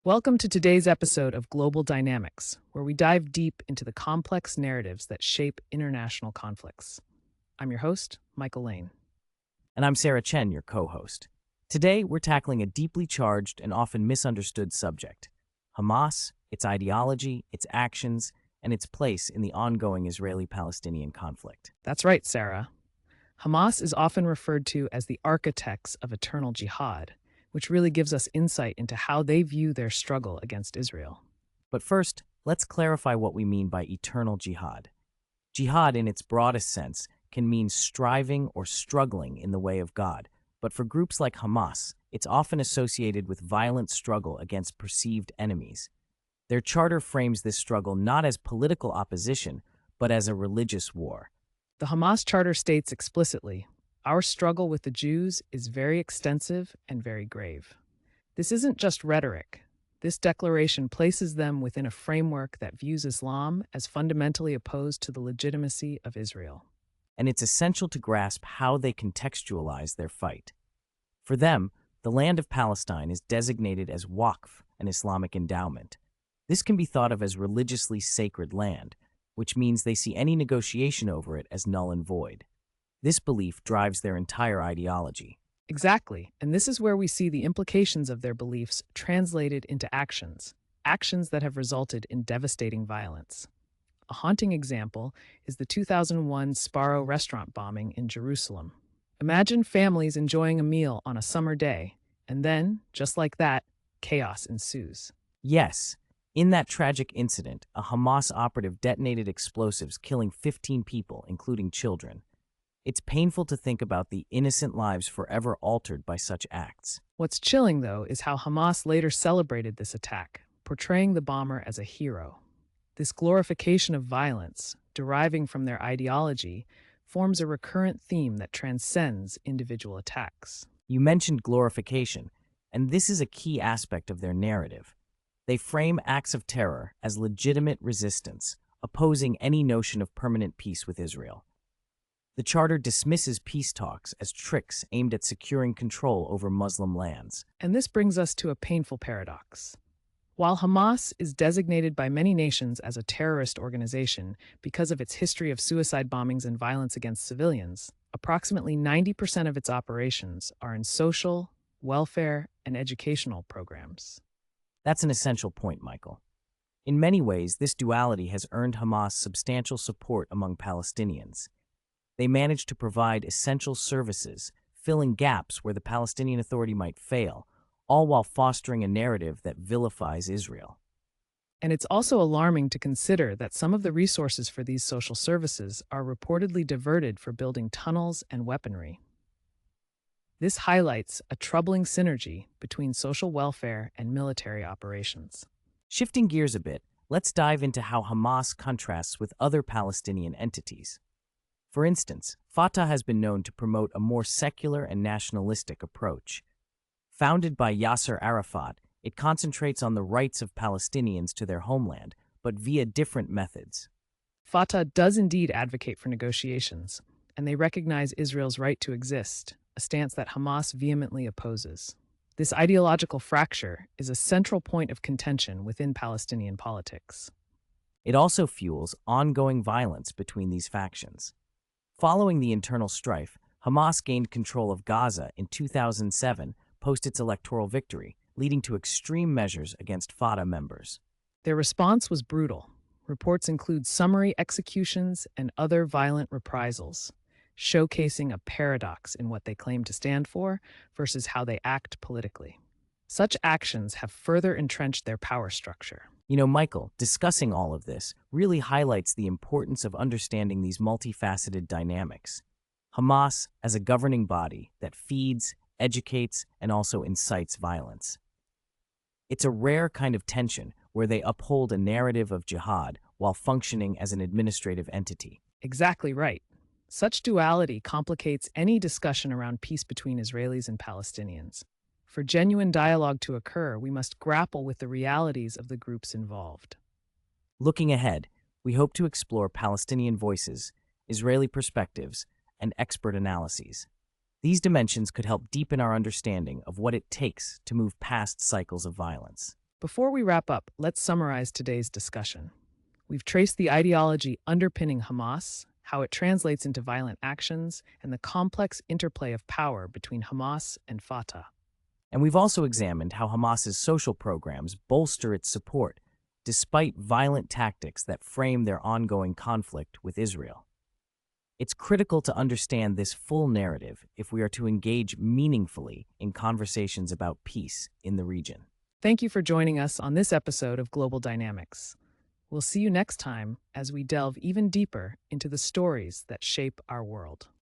Welcome to today's episode of Global Dynamics, where we dive deep into the complex narratives that shape international conflicts. I'm your host, Michael Lane. And I'm Sarah Chen, your co-host. Today, we're tackling a deeply charged and often misunderstood subject: Hamas, its ideology, its actions, and its place in the ongoing Israeli-Palestinian conflict. That's right, Sarah. Hamas is often referred to as the architects of eternal jihad, which really gives us insight into how they view their struggle against Israel. But first, let's clarify what we mean by eternal jihad. Jihad, in its broadest sense, can mean striving or struggling in the way of God, but for groups like Hamas, it's often associated with violent struggle against perceived enemies. Their charter frames this struggle not as political opposition, but as a religious war. The Hamas charter states explicitly, "Our struggle with the Jews is very extensive and very grave." This isn't just rhetoric. This declaration places them within a framework that views Islam as fundamentally opposed to the legitimacy of Israel. And it's essential to grasp how they contextualize their fight. For them, the land of Palestine is designated as Waqf, an Islamic endowment. This can be thought of as religiously sacred land, which means they see any negotiation over it as null and void. This belief drives their entire ideology. Exactly, and this is where we see the implications of their beliefs translated into actions that have resulted in devastating violence. A haunting example is the 2001 Sbarro restaurant bombing in Jerusalem. Imagine families enjoying a meal on a summer day, and then, just like that, chaos ensues. Yes, in that tragic incident, a Hamas operative detonated explosives, killing 15 people, including children. It's painful to think about the innocent lives forever altered by such acts. What's chilling, though, is how Hamas later celebrated this attack, portraying the bomber as a hero. This glorification of violence, deriving from their ideology, forms a recurrent theme that transcends individual attacks. You mentioned glorification, and this is a key aspect of their narrative. They frame acts of terror as legitimate resistance, opposing any notion of permanent peace with Israel. The charter dismisses peace talks as tricks aimed at securing control over Muslim lands. And this brings us to a painful paradox. While Hamas is designated by many nations as a terrorist organization because of its history of suicide bombings and violence against civilians, approximately 90% of its operations are in social, welfare, and educational programs. That's an essential point, Michael. In many ways, this duality has earned Hamas substantial support among Palestinians. They manage to provide essential services, filling gaps where the Palestinian Authority might fail, all while fostering a narrative that vilifies Israel. And it's also alarming to consider that some of the resources for these social services are reportedly diverted for building tunnels and weaponry. This highlights a troubling synergy between social welfare and military operations. Shifting gears a bit, let's dive into how Hamas contrasts with other Palestinian entities. For instance, Fatah has been known to promote a more secular and nationalistic approach. Founded by Yasser Arafat, it concentrates on the rights of Palestinians to their homeland, but via different methods. Fatah does indeed advocate for negotiations, and they recognize Israel's right to exist, a stance that Hamas vehemently opposes. This ideological fracture is a central point of contention within Palestinian politics. It also fuels ongoing violence between these factions. Following the internal strife, Hamas gained control of Gaza in 2007 post its electoral victory, leading to extreme measures against Fatah members. Their response was brutal. Reports include summary executions and other violent reprisals, showcasing a paradox in what they claim to stand for versus how they act politically. Such actions have further entrenched their power structure. Michael, discussing all of this really highlights the importance of understanding these multifaceted dynamics. Hamas as a governing body that feeds, educates, and also incites violence. It's a rare kind of tension where they uphold a narrative of jihad while functioning as an administrative entity. Exactly right. Such duality complicates any discussion around peace between Israelis and Palestinians. For genuine dialogue to occur, we must grapple with the realities of the groups involved. Looking ahead, we hope to explore Palestinian voices, Israeli perspectives, and expert analyses. These dimensions could help deepen our understanding of what it takes to move past cycles of violence. Before we wrap up, let's summarize today's discussion. We've traced the ideology underpinning Hamas, how it translates into violent actions, and the complex interplay of power between Hamas and Fatah. And we've also examined how Hamas's social programs bolster its support, despite violent tactics that frame their ongoing conflict with Israel. It's critical to understand this full narrative if we are to engage meaningfully in conversations about peace in the region. Thank you for joining us on this episode of Global Dynamics. We'll see you next time as we delve even deeper into the stories that shape our world.